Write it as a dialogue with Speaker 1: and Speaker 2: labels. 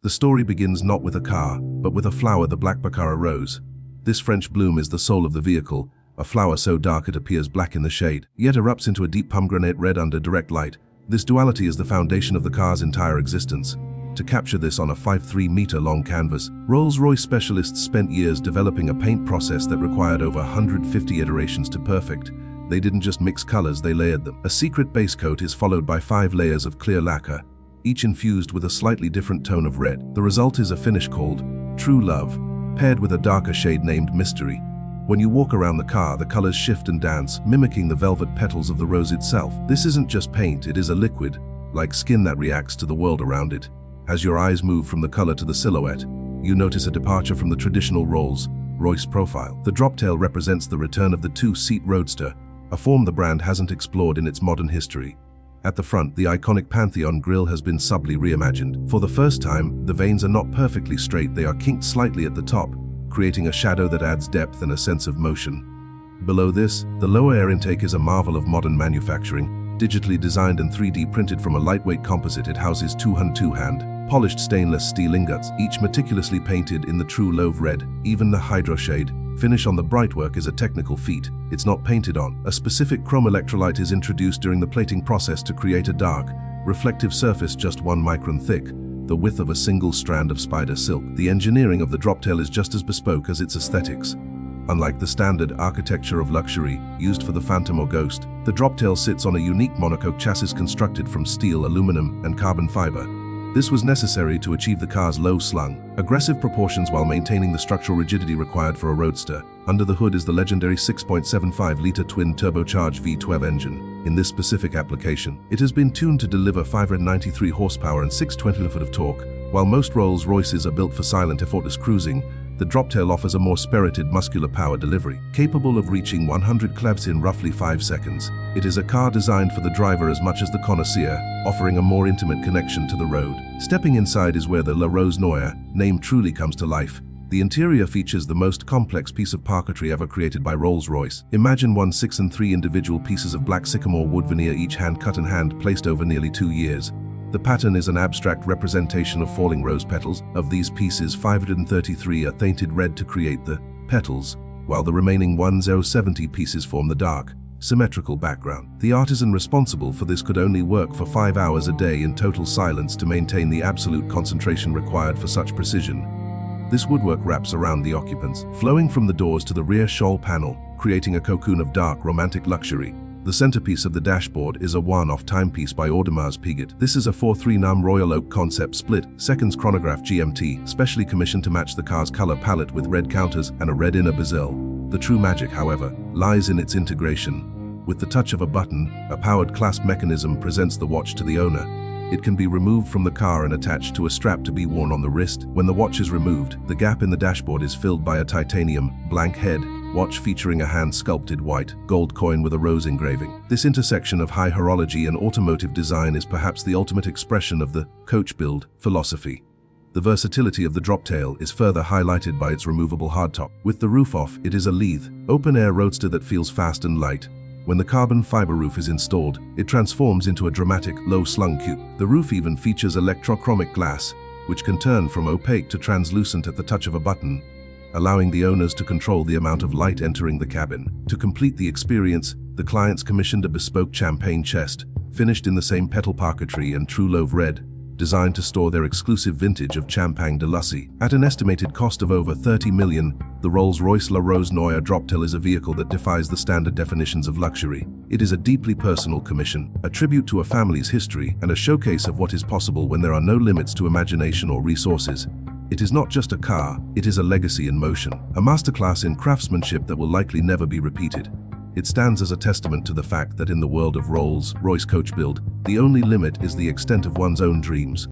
Speaker 1: The story begins not with a car, but with a flower, the Black Baccara rose. This French bloom is the soul of the vehicle, a flower so dark it appears black in the shade, yet erupts into a deep pomegranate red under direct light. This duality is the foundation of the car's entire existence. To capture this on a 5.3-meter-long canvas, Rolls-Royce specialists spent years developing a paint process that required over 150 iterations to perfect. They didn't just mix colors, they layered them. A secret base coat is followed by 5 layers of clear lacquer, each infused with a slightly different tone of red. The result is a finish called True Love, paired with a darker shade named Mystery. When you walk around the car, the colors shift and dance, mimicking the velvet petals of the rose itself. This isn't just paint, it is a liquid, like skin that reacts to the world around it. As your eyes move from the color to the silhouette, you notice a departure from the traditional Rolls-Royce profile. The Droptail represents the return of the two-seat roadster, a form the brand hasn't explored in its modern history. At the front, the iconic Pantheon grille has been subtly reimagined. For the first time, the veins are not perfectly straight, they are kinked slightly at the top, creating a shadow that adds depth and a sense of motion. Below this, the lower air intake is a marvel of modern manufacturing. Digitally designed and 3D printed from a lightweight composite, it houses two-hand polished stainless steel ingots, each meticulously painted in the true Lauve red. Even the hydro shade finish on the brightwork is a technical feat. It's not painted on. A specific chrome electrolyte is introduced during the plating process to create a dark, reflective surface just 1 micron thick, the width of a single strand of spider silk. The engineering of the Droptail is just as bespoke as its aesthetics. Unlike the standard architecture of luxury used for the Phantom or Ghost, the Droptail sits on a unique monocoque chassis constructed from steel, aluminum, and carbon fiber. This was necessary to achieve the car's low-slung, aggressive proportions while maintaining the structural rigidity required for a roadster. Under the hood is the legendary 6.75-liter twin-turbocharged V12 engine. In this specific application, it has been tuned to deliver 593 horsepower and 620 of torque. While most Rolls-Royces are built for silent, effortless cruising, the Droptail offers a more spirited, muscular power delivery, capable of reaching 100 km in roughly 5 seconds. It is a car designed for the driver as much as the connoisseur, offering a more intimate connection to the road. Stepping inside is where the Rose Noire name truly comes to life. The interior features the most complex piece of parquetry ever created by Rolls-Royce. Imagine 1, 6, and 3 individual pieces of black sycamore wood veneer, each hand-cut and hand-placed over nearly 2 years. The pattern is an abstract representation of falling rose petals. Of these pieces, 533 are painted red to create the petals, while the remaining 1070 pieces form the dark, symmetrical background. The artisan responsible for this could only work for 5 hours a day in total silence to maintain the absolute concentration required for such precision. This woodwork wraps around the occupants, flowing from the doors to the rear shoal panel, creating a cocoon of dark, romantic luxury. The centerpiece of the dashboard is a one-off timepiece by Audemars Piguet. This is a 4.3 Royal Oak concept split, seconds chronograph GMT, specially commissioned to match the car's color palette with red counters and a red inner bezel. The true magic, however, lies in its integration. With the touch of a button, a powered clasp mechanism presents the watch to the owner. It can be removed from the car and attached to a strap to be worn on the wrist. When the watch is removed, the gap in the dashboard is filled by a titanium, blank head watch featuring a hand-sculpted white gold coin with a rose engraving. This intersection of high horology and automotive design is perhaps the ultimate expression of the Coachbuild philosophy. The versatility of the Droptail is further highlighted by its removable hardtop. With the roof off, it is a lithe, open-air roadster that feels fast and light. When the carbon fiber roof is installed, it transforms into a dramatic, low-slung coupe. The roof even features electrochromic glass, which can turn from opaque to translucent at the touch of a button, allowing the owners to control the amount of light entering the cabin. To complete the experience, the clients commissioned a bespoke champagne chest, finished in the same petal parquetry and true Lauve red, designed to store their exclusive vintage of Champagne de Lucy. At an estimated cost of over 30 million, the Rolls-Royce Rose Noire Droptail is a vehicle that defies the standard definitions of luxury. It is a deeply personal commission, a tribute to a family's history, and a showcase of what is possible when there are no limits to imagination or resources. It is not just a car, it is a legacy in motion, a masterclass in craftsmanship that will likely never be repeated. It stands as a testament to the fact that in the world of Rolls-Royce Coachbuild, the only limit is the extent of one's own dreams.